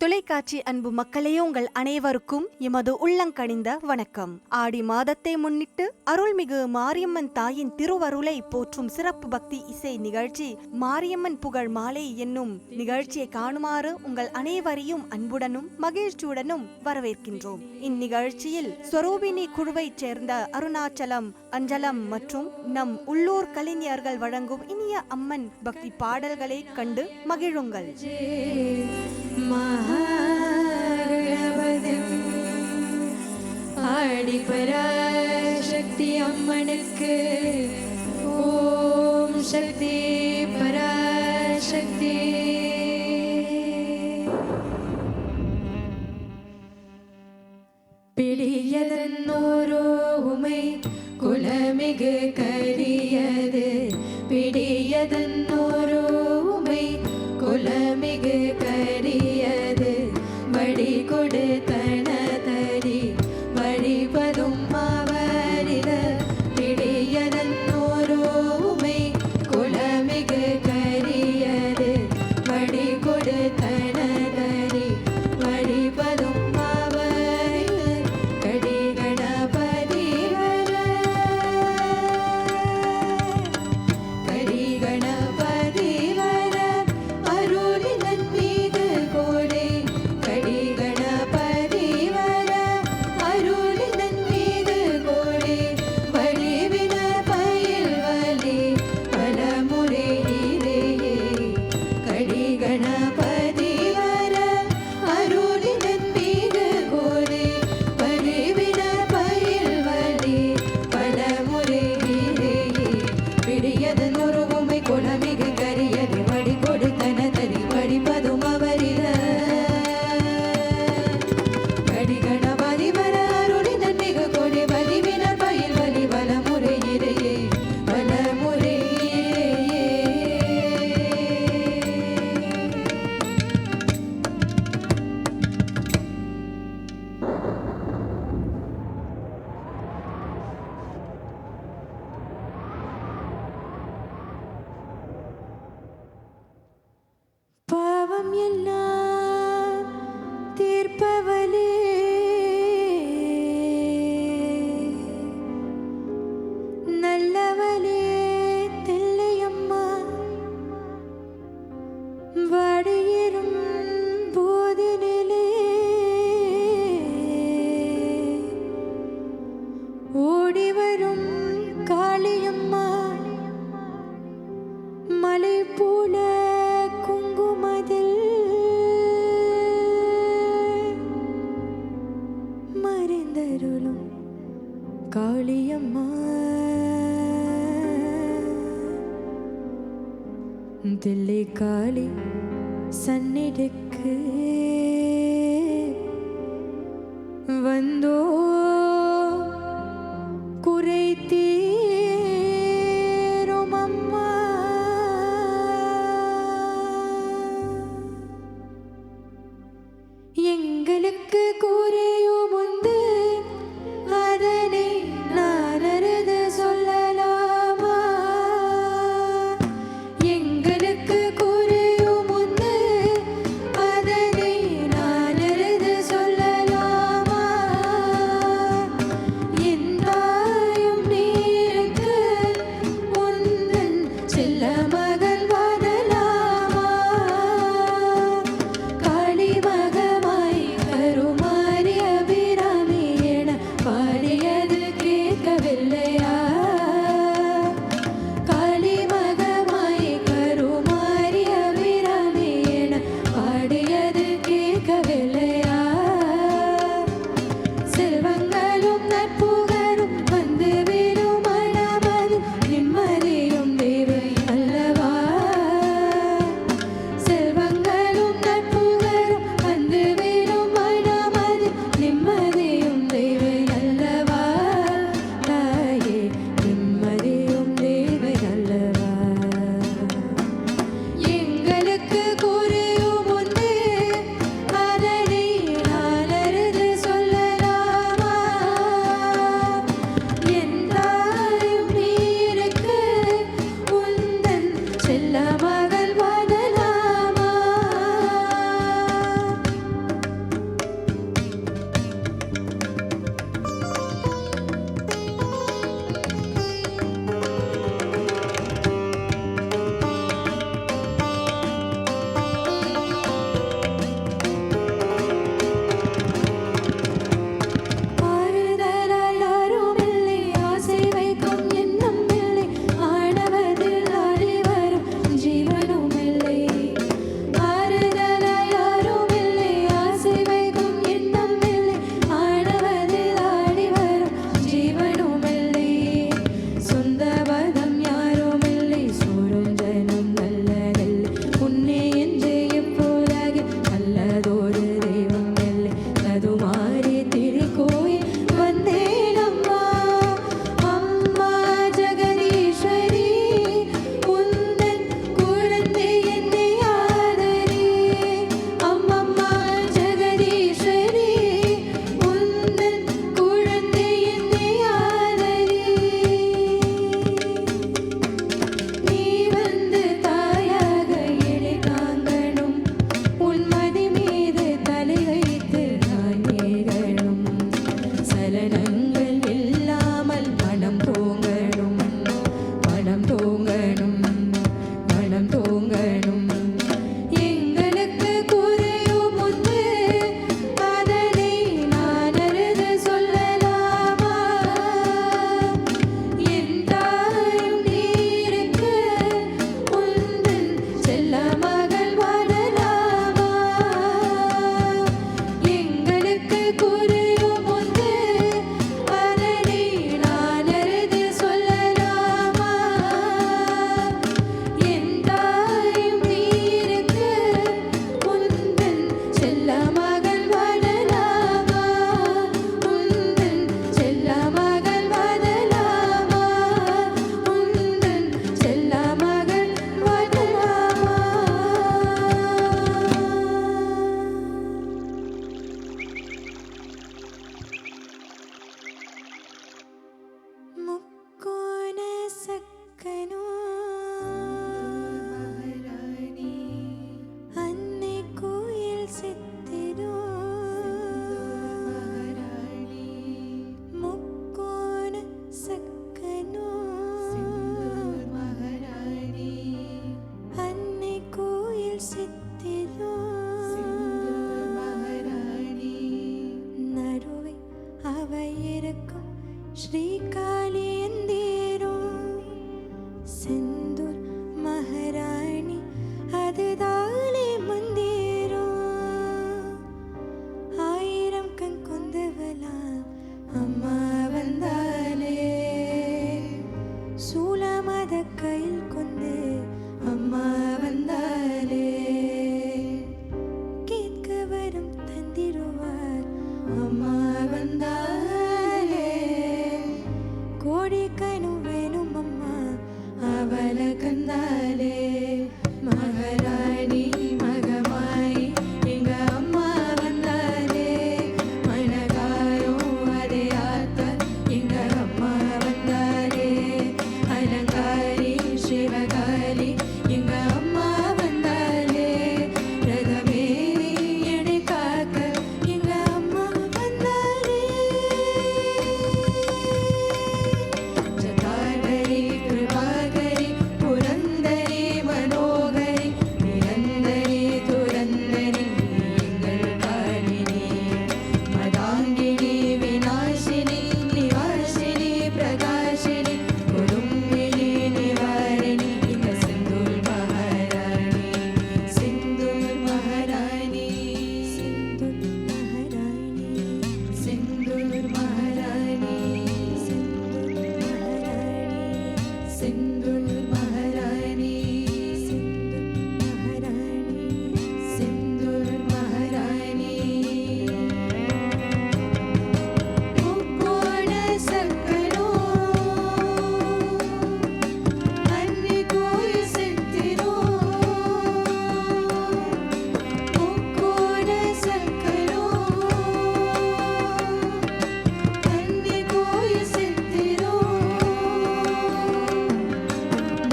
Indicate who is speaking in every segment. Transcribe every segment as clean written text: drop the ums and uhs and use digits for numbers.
Speaker 1: தொலைக்காட்சி அன்பு மக்களே, உங்கள் அனைவருக்கும் எமது உள்ளங்கனிந்த வணக்கம். ஆடி மாதத்தை முன்னிட்டு அருள்மிகு மாரியம்மன் தாயின் திருவருளை போற்றும் சிறப்பு பக்தி இசை நிகழ்ச்சி மாரியம்மன் புகழ் மாலை என்னும் நிகழ்ச்சியை காணுமாறு உங்கள் அனைவரையும் அன்புடனும் மகிழ்ச்சியுடனும் வரவேற்கின்றோம். இந்நிகழ்ச்சியில் ஸ்வரூபிணி குழுவைச் சேர்ந்த அருணாச்சலம், அஞ்சலம் மற்றும் நம் உள்ளூர் கலைஞர்கள் வழங்கும் இனிய அம்மன் பக்தி பாடல்களை கண்டு மகிழுங்கள்.
Speaker 2: ஆடிபராசக்தி அம்மனுக்கு ஓம் சக்தி பராசக்தி. பிடியதன்னோரோ உமை குலமிகு கரியது, பிடியதன்னோரோ உமை குலமிகு கரியது, வழி கொடு தனதரி வழிபதும் அவரித. பிடியதன்னோரோ உமை குலமிகு கரியது, வழி கொடு தனதரி வழிபதும் அவரித. கடி கணபதி வர கடி கணபதி வர அருளினன் மீது கோடை. கடி கணபதி வர அருளினன் மீது கோடை. வழிவின பயில் வலி பலமுறை இதையே. கடி கணபதி வர அருளினன் மீது கோடை. வழிவின பயில் வலி பலமுறை இதையே. பிடியதன் ஒரு உமை குலமிகு கரியது, வழி கொடுத்தனதறி வழிபதும் அவரித. கடி கணபதி வர அருளினன் மிகு கொடி. வழிவின பயில் வலி பலமுறை இதையே பலமுறை இதையே. பாவம் எல்லாம் தீர்ப்பவளே, நல்லவளே தில்லையம்மா. வாடியிரும் போதினிலே ஓடிவரும் காளியம்மா. மலை போல குங்குமதில் மறைந்தருளும் காளியம்மா. தில்லை காளி சந்நிதிக்கு வந்தோ குறை தீரும் அம்மா. எங்களுக்கு கூறையும் உண்டு, அதனை நான் அறிந்து சொல்லலாமா? எங்களுக்கு கூறையும் உண்டு, அதனை நான் அறிந்து சொல்லலாமா? செந்தூர் மகாராணி நடுவே அவை இருக்கும் ஸ்ரீகாளி எந்தீரோ செந்தூர் மகாராணி அதுதாலே மந்தீரோ ஆயிரம் கண் கொந்தவலாம் அம்மா வந்தாலே சூலமத கையில் கொண்டு அம்மா வந்தாலே கேட்க வரும் தந்திருவார் அம்மா வந்தாலே கோடி கணும் வேணும் அம்மா அவள கந்தாலே மகாராணி மகமாய் எங்க அம்மா வந்தாலே மனகாரோ அதே ஆத்த எங்க அம்மா வந்தாலே அலங்காரி சிவகாரி எங்க அம்மா வந்தாலே ரதமேறி என்னை காக்க எங்க அம்மா வந்தாலே ஜதாதரி கிருபாகரி புரந்தரி மனோகரி நிரந்தரி துரந்தரி எங்கள் காலினி மதாங்கினி விநாசினி நிவாசினி பிரகாசினி குடும்பினி நிவாரணி இந்த செந்தூர் மகாராணி செந்தூர் மகாராணி செந்தூர் மகாராணி செந்தூர் மகாராணி செந்தூர் மகாராணி முக்கோண சக்கரோ அன்னி கோயில் செத்திரோ முக்கோண சக்கரோ அன்னி கோயில் செத்திரோ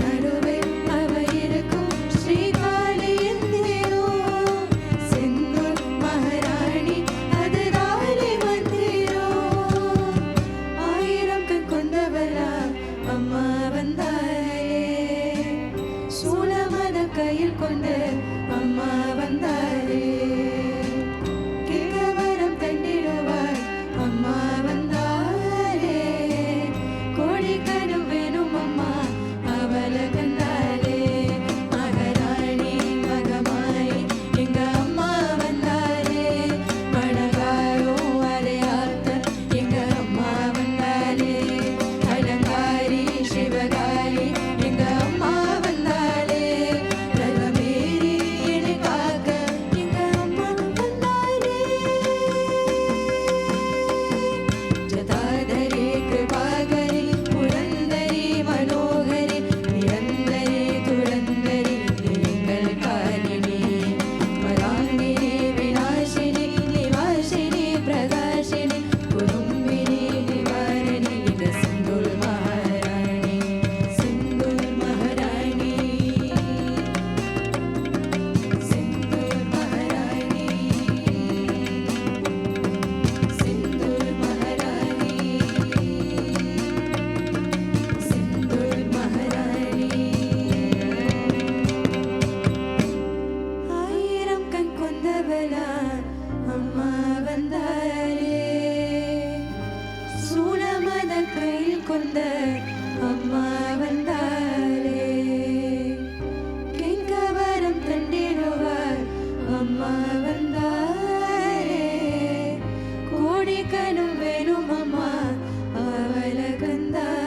Speaker 2: நடுவே அவ இருக்கும் ஸ்ரீகாளி எந்தீரோ செந்தூர் மகாராணி அதுதாலே மந்தீரோ ஆயிரம் கண் கொண்டவளா அம்மா வந்தாலே சூலமத கையில் கொண்டு அம்மா வந்தாலே கேட்கவரம் தண்டிடுவார் அம்மா வந்தாலே கோடி கடும் வேணும் அம்மா அவள கந்தாலே மகாராணி மகமாய் எங்க அம்மா வந்தாலே மணகாரோ அதே ஆத்த எங்க அம்மா வந்தாலே அலங்காரி சிவகாரி எங்க அம்மா வந்தாலே ரதமேறி என்னை காக்க எங்க அம்மா வந்தாலே ஜதாதரி கிருபாகரி புரந்தரி மனோகரி நிரந்தரி துரந்தரி எங்கள் காலினி மதாங்கினி விநாசினி நிவாசினி பிரகாசினி குடும்பினி நிவாரணி இந்த செந்தூர் மகாராணி செந்தூர் மகாராணி செந்தூர் மகாராணி செந்தூர் மகாராணி செந்தூர் மகாராணி ஆயிரம் கண் கொண்டவளா அம்மா வந்தாலே சூலமத கையில் கொண்ட அம்மா வந்தாலே கேட்க வரம் தண்டிடுவார் அம்மா வந்தாலே கோடி கணும் வேணும் அம்மா அவள கந்தாலே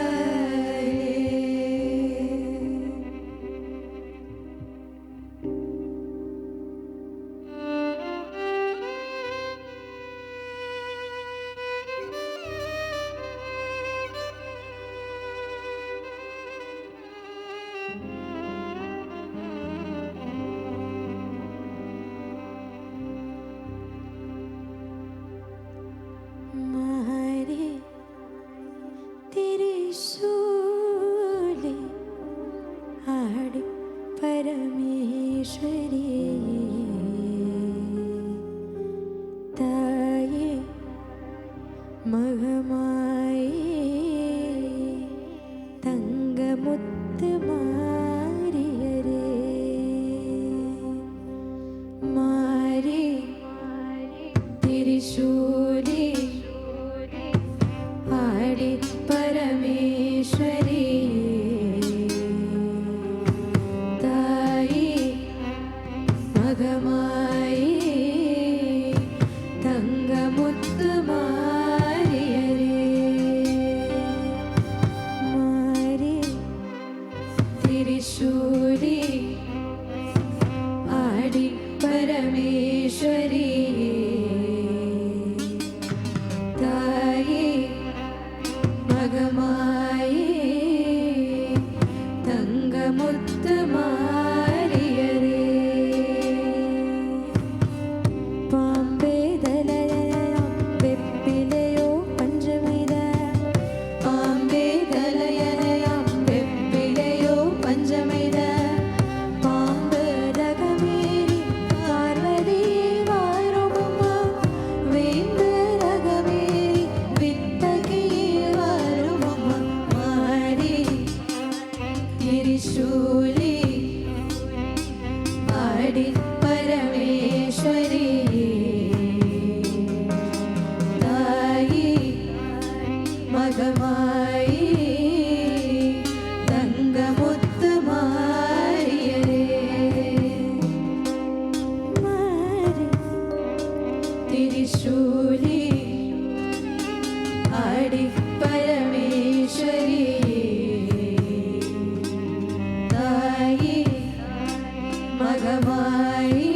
Speaker 2: பரமேஸ்வரி தாயே மகமாயே தங்கமுத்து மாரியரே பாம்பே தலயம் வெப்பிலையோ பஞ்சமித பாம்பே தலயம் வெப்பிலையோ பஞ்சமித பாம்பு ரகமேரி பார்வதி வாருமம்மா வேம்பு ரகமேரி வித்தகி வாருமம்மா மாரி திரிசூலி ஆடி பரமேஸ்வரி தாயி மகமாயி தங்கமுத்து மாரியரே மாரி திரிசூலி ஆடி பரமேஸ்வரி தாயி மகமாயி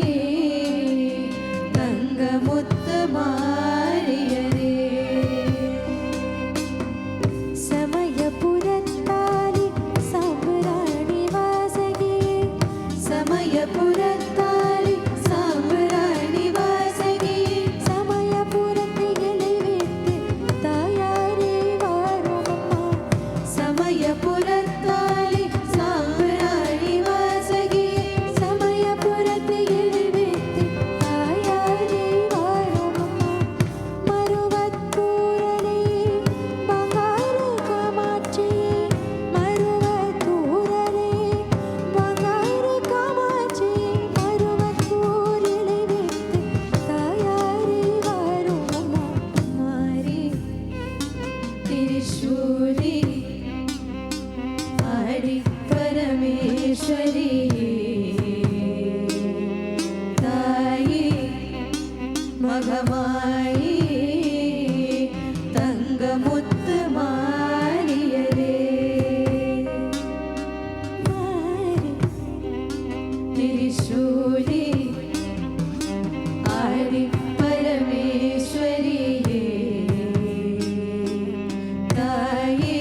Speaker 2: தங்கமுத்து மாரியரே சமயபுரத்தாலி சாம்பிராணி வாசகி சமயபுரத்தாலி சாம்பிராணி வாசகி சமயபுரத்தை இளைவித்து தாயாரே வாருமம்மா சமயபுரத்தாலி சாம்பிராணி வாசகி சமயபுரத்தை இளைவித்து தாயாரே வாருமம்மா மருவத்தூரனே பங்காரு காமாட்சி மருவத்தூரனே பங்காரு காமாட்சி மருவத்தூர் இளைவித்து தாயாரே வாருமம்மா மாரி திரிசூலி ஆடி பரமேஸ்வரி தாயி மகமாயி தங்கமுத்து மாரியரே மாரி திரிசூலி ஆடி பரமேஸ்வரி தாயி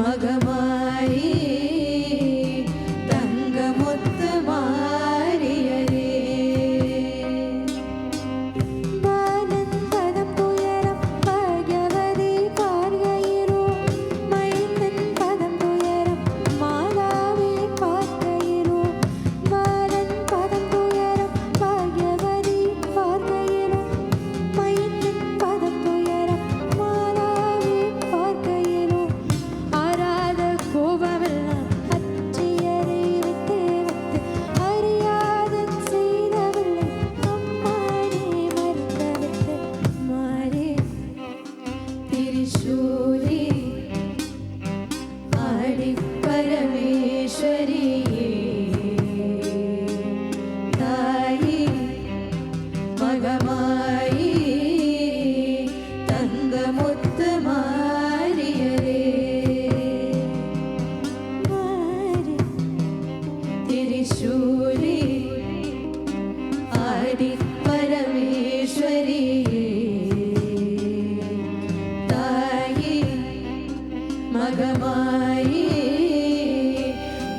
Speaker 2: மகமாயி தங்கமுத்து மாரியரே பாலன் பதம் துயரம் பாக்யவதி பார்கையிலோ மைந்தன் பதம் துயரம் மாதாவே பார்க்கையிலோ பாலன் பதம் துயரம் பாக்யவதி பார்க்கையிலோ மைந்தன் பதம் துயரம் மாதாவே பார்க்கையிலோ ஆராத கோபமெல்லாம் அச்சியரை விட்டு வைத்து அறியாதன் செய்தவில்லை அம்மானே மறுத்தவிட்டு மாறே திரிசூலி ஆடி பரமேஸ்வரி தாயி மகமாயி தங்கமுத்து மாரியரே மாரி திரிசூலி ஆடி பரமேஸ்வரி தாயி மகமாயி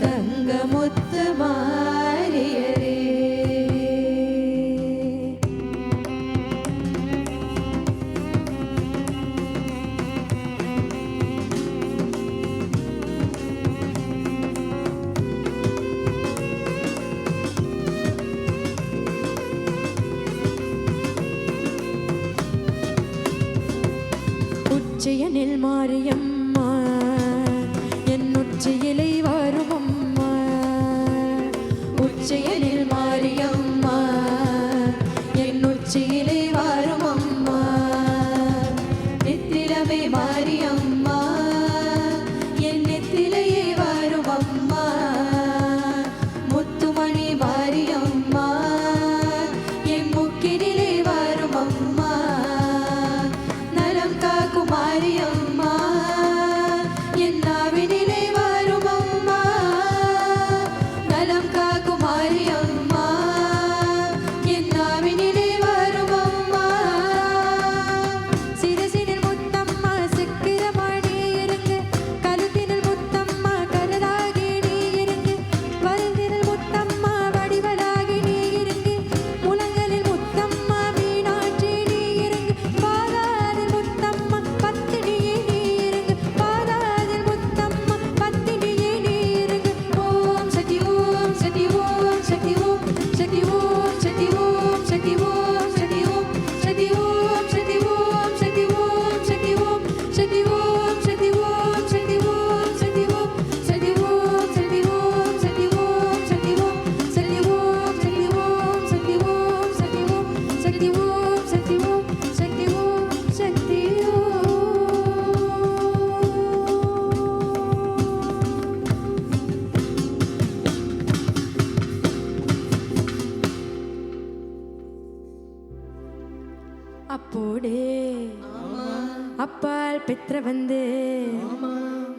Speaker 2: தங்கமுத்து மாரியரே உச்சியனில் மாரியம்மா என் உச்சியிலை வருமம்மா உச்சியனில் மாரியம்மா என் உச்சியிலை வருமம்மா நெத்திலமே மாரியம்மா என் நெத்திலையே வருமம்மா முத்துமணி மாரியம்மா என் முக்கினிலே வருமம்மா நலம் காக்கும் மாரியம்மா அப்போடே அப்பால் பெற்ற வந்து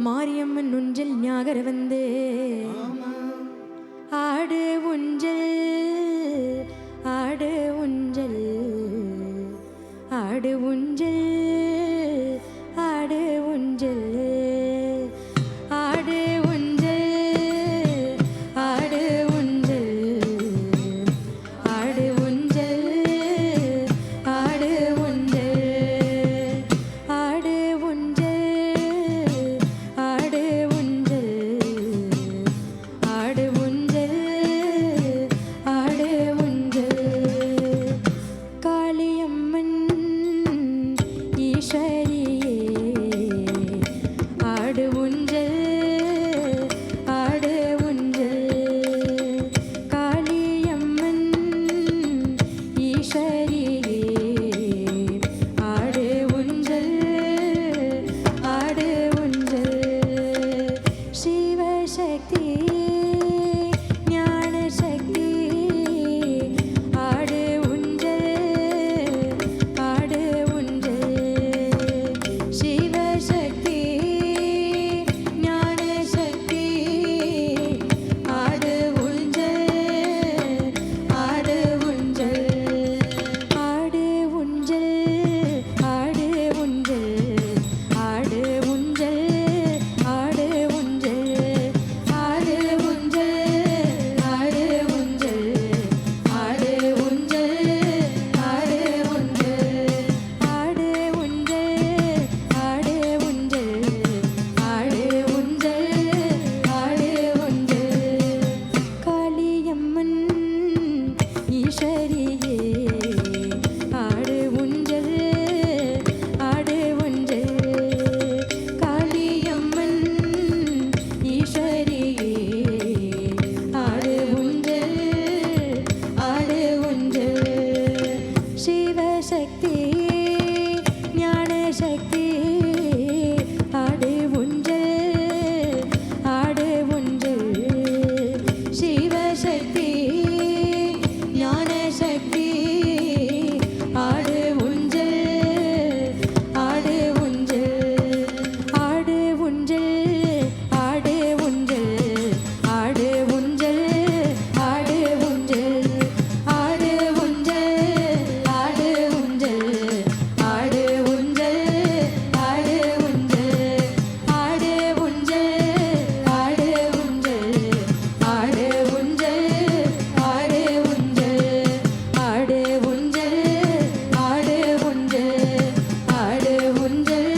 Speaker 2: மாரியம்மன் நுஞ்சல் ஞாகர வந்து ஆடு ஊஞ்சல் ஆடு ஊஞ்சல் ஆடு ஊஞ்சல் ஆடு ஊஞ்சல் ஆடு ஊஞ்சல் ஆடு ஊஞ்சல் ஆடு ஊஞ்சல் ஆடு ஊஞ்சல் ஆடு ஊஞ்சல் ஆடு ஊஞ்சல் ஆடு ஊஞ்சல் ஆடு ஊஞ்சல் காளியம்மன் ஈஸ்வரியே ஆடு ஊஞ்சல் ஆடு ஊஞ்சல் காளியம்மன் ஈஸ்வரியே ஆடு ஊஞ்சல் ஆடு ஊஞ்சல் சிவசக்தி ஞான சக்தி ஆடு ஊஞ்சல் ஆடு ஊஞ்சல் சிவசக்தி ஞான சக்தி ஆடு ஊஞ்சல் ஆடு ஊஞ்சல் ஆடு ஊஞ்சல் ஆடு ஊஞ்சல் ஆடு ஊஞ்சல் ஆடு ஊஞ்சல் ஆடு ஊஞ்சல் ஆடு ஊஞ்சல் ஆடு ஊஞ்சல் ஆடு ஊஞ்சல் ஆடு ஊஞ்சல் ஆடு ஊஞ்சல் ஆடு ஊஞ்சல் ஆடு ஊஞ்சல் காளியம்மன் ஈஸ்வரியே ஆடு ஊஞ்சல் ஆடு ஊஞ்சல் காளியம்மன் ஈஸ்வரியே ஆடு ஊஞ்சல் ஆடு ஊஞ்சல் சிவசக்தி ஞான சக்தி ஆடு ஊஞ்சல் ஆடு ஊஞ்சல் சிவசக்தி ஞான சக்தி ஆடு ஊஞ்சல் ஆடு ஊஞ்சல் ஆடு ஊஞ்சல் ஆடு ஊஞ்சல் ஆடு ஊஞ்சல் ஆடு ஊஞ்சல் ஆடு ஊஞ்சல் ஆடு ஊஞ்சல் ஆடு ஊஞ்சல் ஆடு ஊஞ்சல் ஆடு ஊஞ்சல் ஆடு ஊஞ்சல் ஆடு ஊஞ்சல் ஆடு ஊஞ்சல் ஆடு ஊஞ்சல் ஆடு ஊஞ்சல் ஆடு ஊஞ்சல்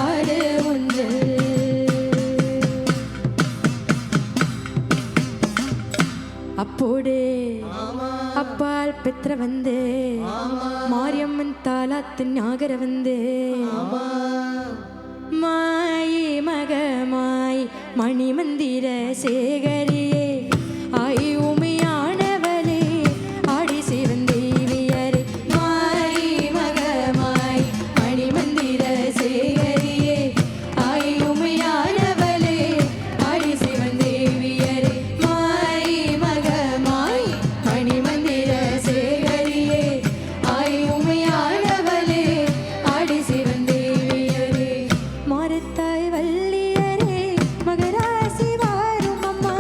Speaker 2: ஆடு ஊஞ்சல் அப்போடே அப்பால் பெற்ற வந்து மாரியம்மன் தாலாத்து ஞாகர வந்து மாயி மகமாய் மணிமந்திர சேகரியே ஆய் உமையானவளே ஆடி சிவந்தேவியரே மாயி மகமாய் மணிமந்திர சேகரியே ஆய் உமையானவளே ஆடி சிவந்தேவியரே மாயி மகமாய் மணிமந்திர சேகரியே ஆய் உமையானவளே ஆடி சிவந்தேவியரே மாரத்தாய் வள்ளியரே மகராசி வாரும் அம்மா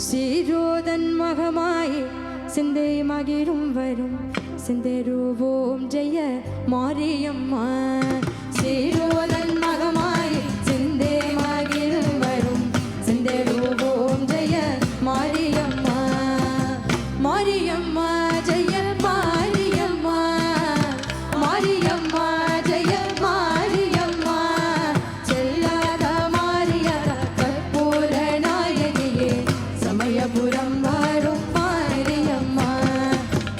Speaker 2: சீரோதன் மகமாய் சிந்தை மகிழும் வரும் சிந்தருவோம் ஜெய மாரியம்மா. சீரோதன் மகமாய் சிந்தை மகிழும் வரும் சிந்தருவோம் ஜெய மாரியம்மா. மாரியம்மா ஜெய மாரியம்மா, மாரியம்மா ஜெய மாரியம்மா. செல்லாத மாரியாத கற்பூர நாயகியே சமயபுரம் வரும் மாரியம்மா.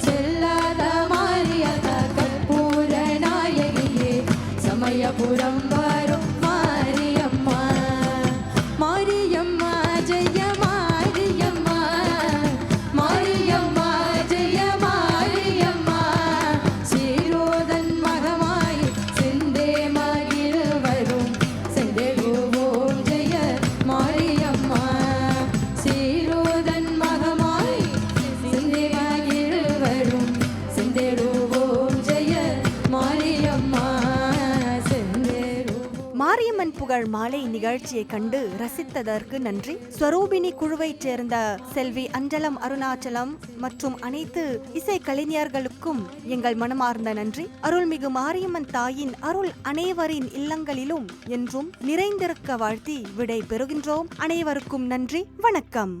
Speaker 2: செல்லாத மாரியாத கற்பூர நாயகியே சமயபுரம் வரும் மாரியம்மா. மாரியம்மா ஜெய மாரியம்மா, மாரியம்மா ஜெய மாரியம்மா. சீரோதன் மகமாய் சிந்தே மகிழ் வரும் செந்தெழுவோம் ஜெய மாரியம்மா. சீரோதன் மகமாய் சிந்தே மகிழ் வரும் செந்தெழுவோம் ஜெய மாரியம்மா.
Speaker 1: மாரியம்மன் புகழ் மாலை நிகழ்ச்சியை கண்டு ரசித்ததற்கு நன்றி. ஸ்வரூபிணி குழுவைச் சேர்ந்த செல்வி அஞ்சலம் அருணாச்சலம் மற்றும் அனைத்து இசை கலைஞர்களுக்கும் எங்கள் மனமார்ந்த நன்றி. அருள்மிகு மாரியம்மன் தாயின் அருள் அனைவரின் இல்லங்களிலும் என்றும் நிறைந்திருக்க வாழ்த்தி விடை பெறுகின்றோம். அனைவருக்கும் நன்றி, வணக்கம்.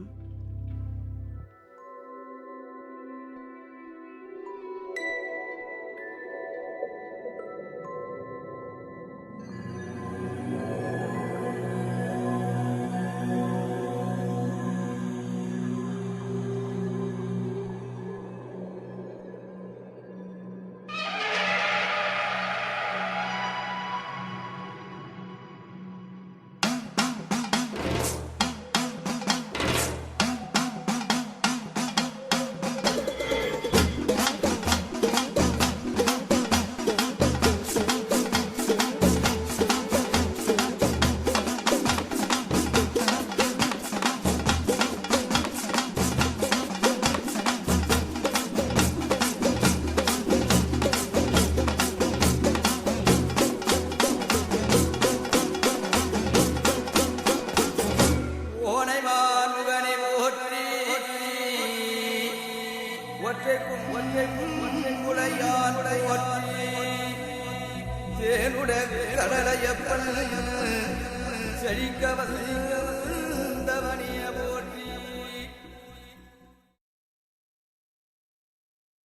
Speaker 3: கடலையப்பன் செழிக்க வந்து